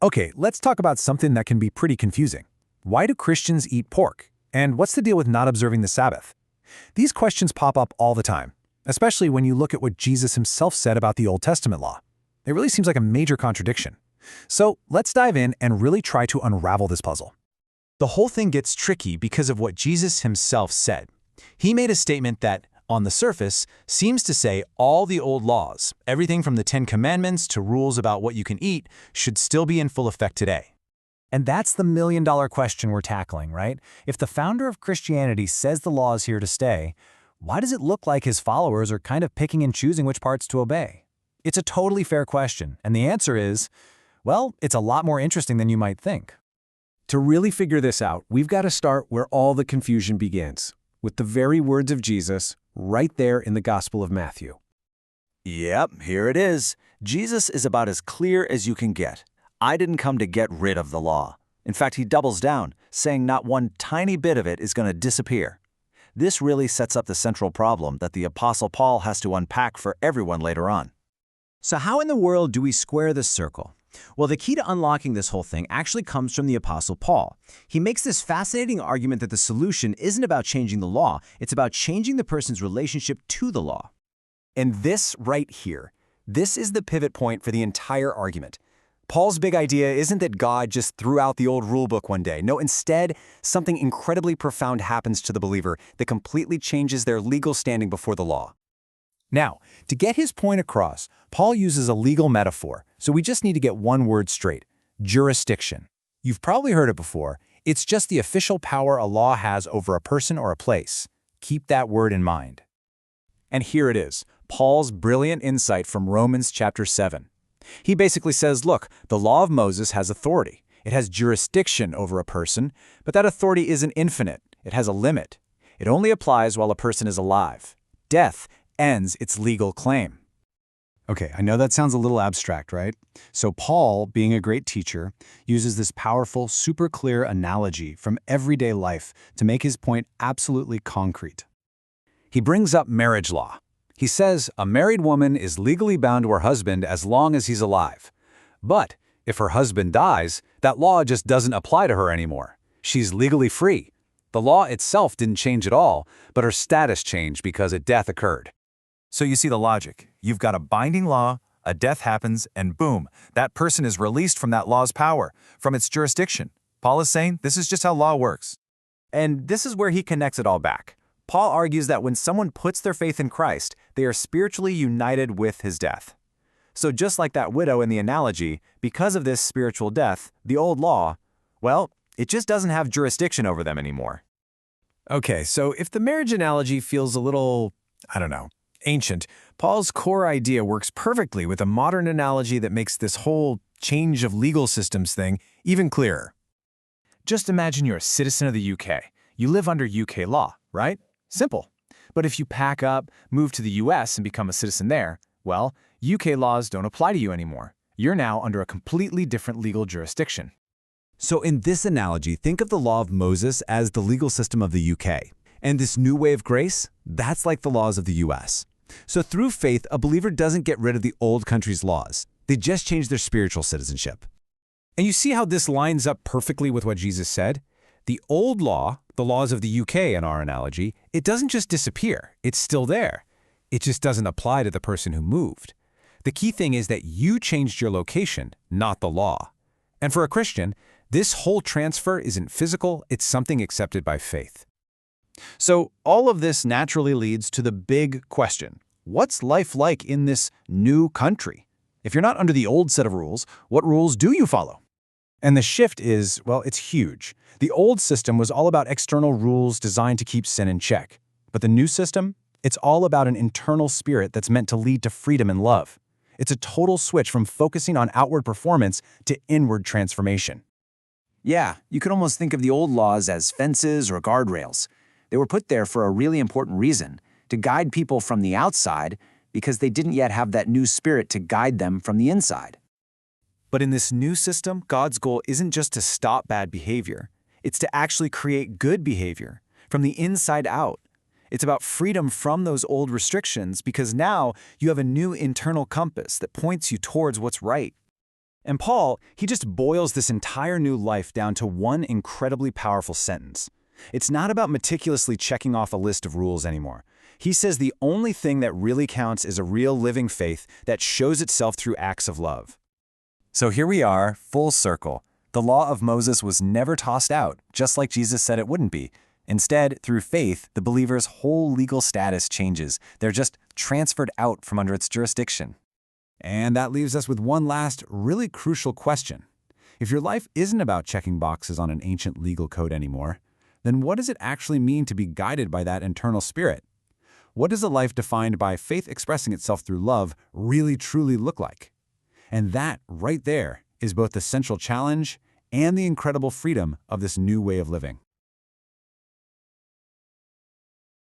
Okay, let's talk about something that can be pretty confusing. Why do Christians eat pork? And what's the deal with not observing the Sabbath? These questions pop up all the time, especially when you look at what Jesus himself said about the Old Testament law. It really seems like a major contradiction. So let's dive in and really try to unravel this puzzle. The whole thing gets tricky because of what Jesus himself said. He made a statement that, on the surface, seems to say all the old laws, everything from the Ten Commandments to rules about what you can eat, should still be in full effect today. And that's the million-dollar question we're tackling, right? If the founder of Christianity says the law is here to stay, why does it look like his followers are kind of picking and choosing which parts to obey? It's a totally fair question, and the answer is, well, it's a lot more interesting than you might think. To really figure this out, we've got to start where all the confusion begins, with the very words of Jesus right there in the Gospel of Matthew. Yep, here it is. Jesus is about as clear as you can get. I didn't come to get rid of the law. In fact, he doubles down, saying not one tiny bit of it is going to disappear. This really sets up the central problem that the Apostle Paul has to unpack for everyone later on. So how in the world do we square this circle? Well, the key to unlocking this whole thing actually comes from the Apostle Paul. He makes this fascinating argument that the solution isn't about changing the law, it's about changing the person's relationship to the law. And this right here, this is the pivot point for the entire argument. Paul's big idea isn't that God just threw out the old rulebook one day. No, instead, something incredibly profound happens to the believer that completely changes their legal standing before the law. Now, to get his point across, Paul uses a legal metaphor, so we just need to get one word straight: jurisdiction. You've probably heard it before. It's just the official power a law has over a person or a place. Keep that word in mind. And here it is, Paul's brilliant insight from Romans chapter 7. He basically says, look, the law of Moses has authority. It has jurisdiction over a person, but that authority isn't infinite. It has a limit. It only applies while a person is alive. Death ends its legal claim. Okay, I know that sounds a little abstract, right? So Paul, being a great teacher, uses this powerful, super clear analogy from everyday life to make his point absolutely concrete. He brings up marriage law. He says a married woman is legally bound to her husband as long as he's alive. But if her husband dies, that law just doesn't apply to her anymore. She's legally free. The law itself didn't change at all, but her status changed because a death occurred. So you see the logic. You've got a binding law, a death happens, and boom, that person is released from that law's power, from its jurisdiction. Paul is saying this is just how law works. And this is where he connects it all back. Paul argues that when someone puts their faith in Christ, they are spiritually united with his death. So just like that widow in the analogy, because of this spiritual death, the old law, well, it just doesn't have jurisdiction over them anymore. Okay, so if the marriage analogy feels a little, ancient, Paul's core idea works perfectly with a modern analogy that makes this whole change of legal systems thing even clearer. Just imagine you're a citizen of the UK. You live under UK law, right? Simple. But if you pack up, move to the US and become a citizen there, well, UK laws don't apply to you anymore. You're now under a completely different legal jurisdiction. So in this analogy, think of the law of Moses as the legal system of the UK. And this new way of grace, that's like the laws of the US. So through faith, a believer doesn't get rid of the old country's laws. They just change their spiritual citizenship. And you see how this lines up perfectly with what Jesus said? The old law, the laws of the UK in our analogy, it doesn't just disappear. It's still there. It just doesn't apply to the person who moved. The key thing is that you changed your location, not the law. And for a Christian, this whole transfer isn't physical, it's something accepted by faith. So all of this naturally leads to the big question. What's life like in this new country? If you're not under the old set of rules, what rules do you follow? And the shift is, well, it's huge. The old system was all about external rules designed to keep sin in check. But the new system, it's all about an internal spirit that's meant to lead to freedom and love. It's a total switch from focusing on outward performance to inward transformation. Yeah, you could almost think of the old laws as fences or guardrails. They were put there for a really important reason, to guide people from the outside because they didn't yet have that new spirit to guide them from the inside. But in this new system, God's goal isn't just to stop bad behavior. It's to actually create good behavior from the inside out. It's about freedom from those old restrictions because now you have a new internal compass that points you towards what's right. And Paul, he just boils this entire new life down to one incredibly powerful sentence. It's not about meticulously checking off a list of rules anymore. He says the only thing that really counts is a real living faith that shows itself through acts of love. So here we are, full circle. The law of Moses was never tossed out, just like Jesus said it wouldn't be. Instead, through faith, the believer's whole legal status changes. They're just transferred out from under its jurisdiction. And that leaves us with one last, really crucial question. If your life isn't about checking boxes on an ancient legal code anymore, then what does it actually mean to be guided by that internal spirit? What does a life defined by faith expressing itself through love really truly look like? And that, right there, is both the central challenge and the incredible freedom of this new way of living.